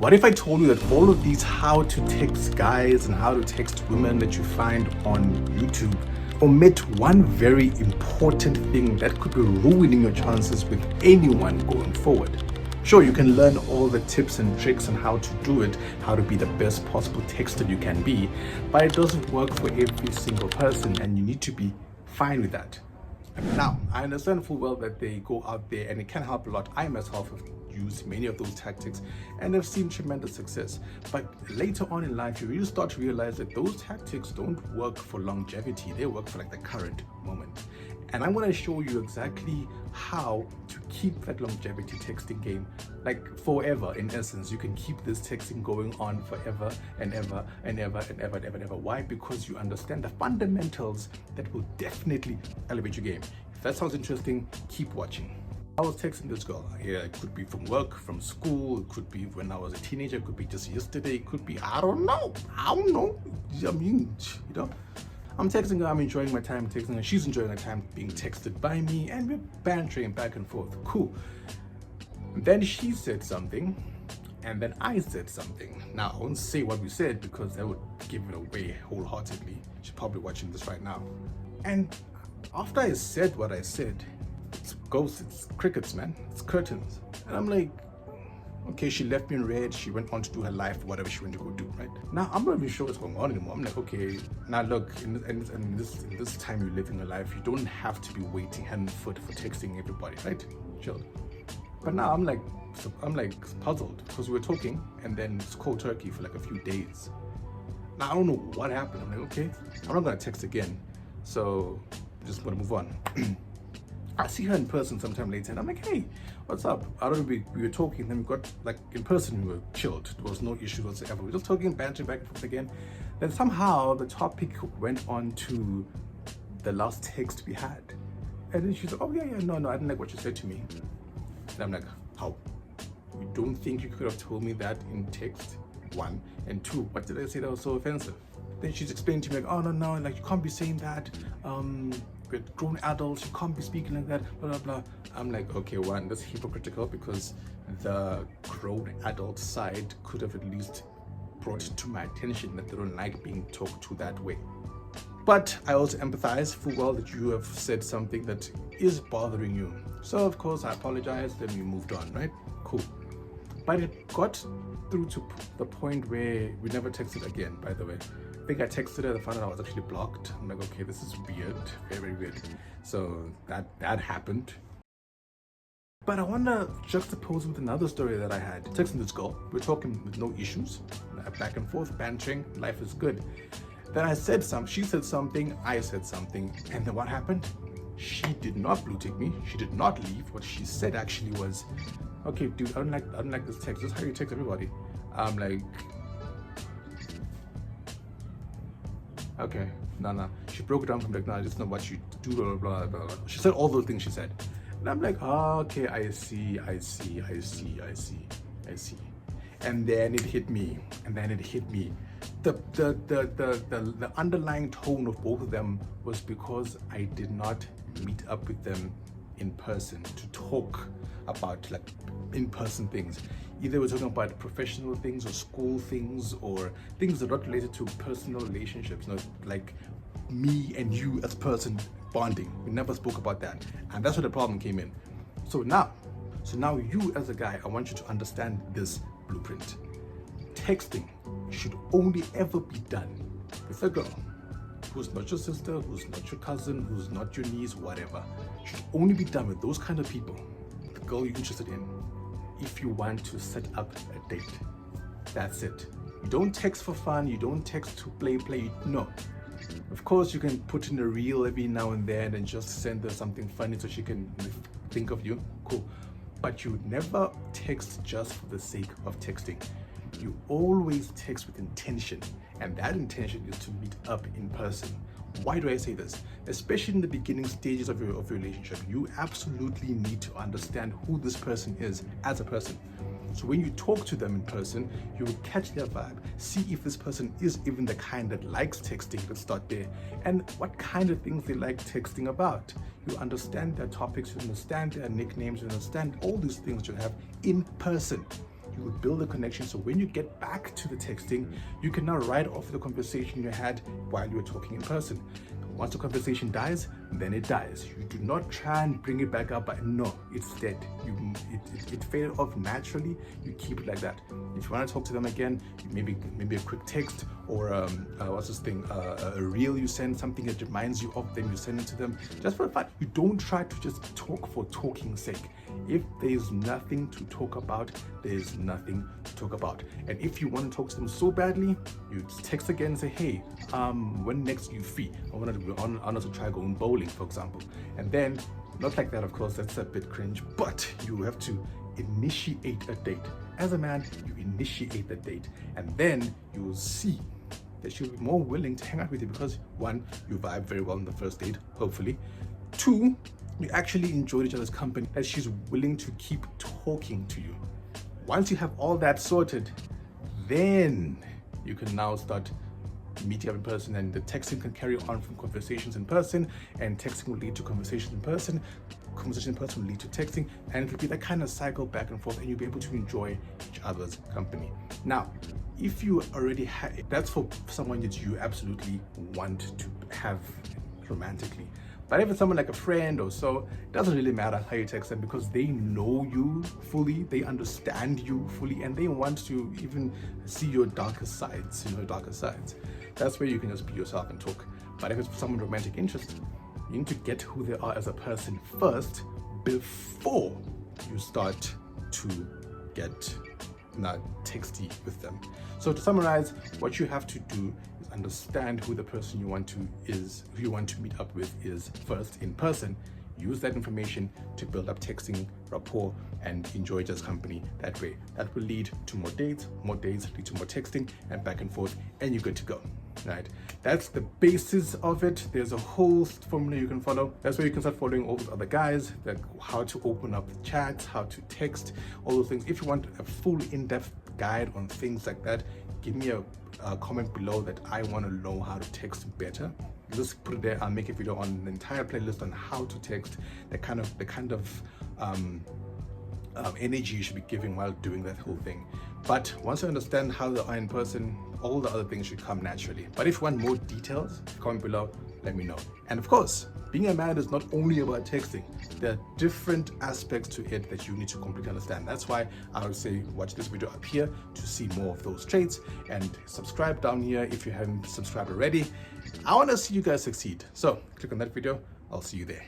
What if I told you that all of these how to text guys and how to text women that you find on YouTube omit one very important thing that could be ruining your chances with anyone going forward? Sure, you can learn all the tips and tricks on how to do it, how to be the best possible texter you can be, but it doesn't work for every single person, and you need to be fine with that. Now, I understand full well that they go out there and it can help a lot. I myself have used many of those tactics and have seen tremendous success. But later on in life, you really start to realize that those tactics don't work for longevity. They work for like the current moment. And I'm going to show you exactly how to keep that longevity texting game like forever. In essence, you can keep this texting going on forever and ever and ever and ever and ever and ever. Why? Because you understand the fundamentals that will definitely elevate your game. If that sounds interesting, keep watching. I was texting this girl. Yeah, it could be from work, from school, it could be when I was a teenager, it could be just yesterday, it could be, I don't know. I mean, I'm texting her, I'm enjoying my time texting her, she's enjoying her time being texted by me, and we're bantering back and forth. Cool. Then she said something, and then I said something. Now, I won't say what we said because that would give it away wholeheartedly. She's probably watching this right now. And after I said what I said, it's ghosts, it's crickets, man. It's curtains. And I'm like, okay, she left me in red. She went on to do her life, whatever she went to go do, right? Now, I'm not even sure what's going on anymore. I'm like, okay, now look, in this time you live in your life, you don't have to be waiting hand and foot for texting everybody, right? Chill. But now I'm like puzzled because we were talking and then it's cold turkey for like a few days. Now, I don't know what happened. I'm like, okay, I'm not gonna text again. So I'm just gonna move on. I see her in person sometime later and I'm like, hey, what's up? I don't know, we were talking, then we got like in person, we were chilled. There was no issue whatsoever. We were just talking, bantering back and forth again. Then somehow the topic went on to the last text we had. And then she's like, oh yeah, no, I didn't like what you said to me. And I'm like, how? You don't think you could have told me that in text? One. And two, what did I say that was so offensive? Then she's explaining to me like, oh no, like you can't be saying that. We're grown adults, you can't be speaking like that, blah, blah, blah. I'm like, okay, one, that's hypocritical because the grown adult side could have at least brought it to my attention that they don't like being talked to that way. But I also empathize full well that you have said something that is bothering you. So of course I apologized, then we moved on, right? Cool. But it got through to the point where we never texted again, by the way. I think I texted her, I found out I was actually blocked. I'm like, okay, this is weird, very weird. So that happened. But I want to juxtapose with another story that I had. Texting this girl, we're talking with no issues, back and forth, bantering, life is good. Then she said something, I said something, and then what happened? She did not blue tick me, she did not leave. What she said actually was, okay, dude, I don't like this text, this is how you text everybody. I'm like, okay, no. She broke it down from like, no, this is not what you do, blah, blah, blah, blah. She said all those things she said. And I'm like, oh, okay, I see. And then it hit me. The underlying tone of both of them was because I did not meet up with them in person to talk about like in-person things. Either we're talking about professional things or school things or things that are not related to personal relationships, not like me and you as person bonding. We never spoke about that. And that's where the problem came in. So now you as a guy, I want you to understand this blueprint. Texting should only ever be done with a girl who's not your sister, who's not your cousin, who's not your niece, whatever. Should only be done with those kind of people, the girl you're interested in, if you want to set up a date. That's it. You don't text for fun, you don't text to play, no. Of course, you can put in a reel every now and then and just send her something funny so she can think of you, cool. But you never text just for the sake of texting. You always text with intention, and that intention is to meet up in person. Why do I say this? Especially in the beginning stages of your relationship, you absolutely need to understand who this person is as a person. So when you talk to them in person, you will catch their vibe, see if this person is even the kind that likes texting. Let's start there. And what kind of things they like texting about. You understand their topics, you understand their nicknames, you understand all these things you have in person. you will build a connection. So when you get back to the texting, you can now write off the conversation you had while you were talking in person. Once the conversation dies, then it dies. You do not try and bring it back up, but no, it's dead. It faded off naturally. You keep it like that. If you want to talk to them again, maybe a quick text, or what's this thing, a reel you send, something that reminds you of them, you send it to them just for fun. You don't try to just talk for talking's sake. If there's nothing to talk about, there's nothing to talk about. And if you want to talk to them so badly, you text again and say, hey, when next you free? I want to try going bowling, for example. And then, not like that, of course, that's a bit cringe, but you have to initiate a date. As a man, you initiate the date, and then you will see that she'll be more willing to hang out with you because, one, you vibe very well on the first date, hopefully. Two, you actually enjoyed each other's company, that she's willing to keep talking to you. Once you have all that sorted, then you can now start meeting up in person, and the texting can carry on from conversations in person, and texting will lead to conversations in person, conversation in person will lead to texting, and it will be that kind of cycle back and forth, and you'll be able to enjoy each other's company. Now, if you already have, that's for someone that you absolutely want to have romantically. But if it's someone like a friend or so, it doesn't really matter how you text them, because they know you fully, they understand you fully, and they want to even see your darker sides, That's where you can just be yourself and talk. But if it's someone romantic interest, you need to get who they are as a person first before you start to get texty with them. So to summarize, what you have to do is understand who the person you want to meet up with is first in person. Use that information to build up texting rapport and enjoy each other's company that way. That will lead to more dates lead to more texting, and back and forth, and you're good to go. Right? That's the basis of it. There's a whole formula you can follow. That's where you can start following all those other guys, that how to open up the chats, how to text, all those things. If you want a full in-depth guide on things like that, give me a comment below that I want to know how to text better. Just put it there. I'll make a video on an entire playlist on how to text, the kind of energy you should be giving while doing that whole thing. But once you understand how they are in person, all the other things should come naturally. But if you want more details, comment below, let me know. And of course, being a man is not only about texting. There are different aspects to it that you need to completely understand. That's why I would say watch this video up here to see more of those traits, and subscribe down here if you haven't subscribed already. I want to see you guys succeed. So click on that video. I'll see you there.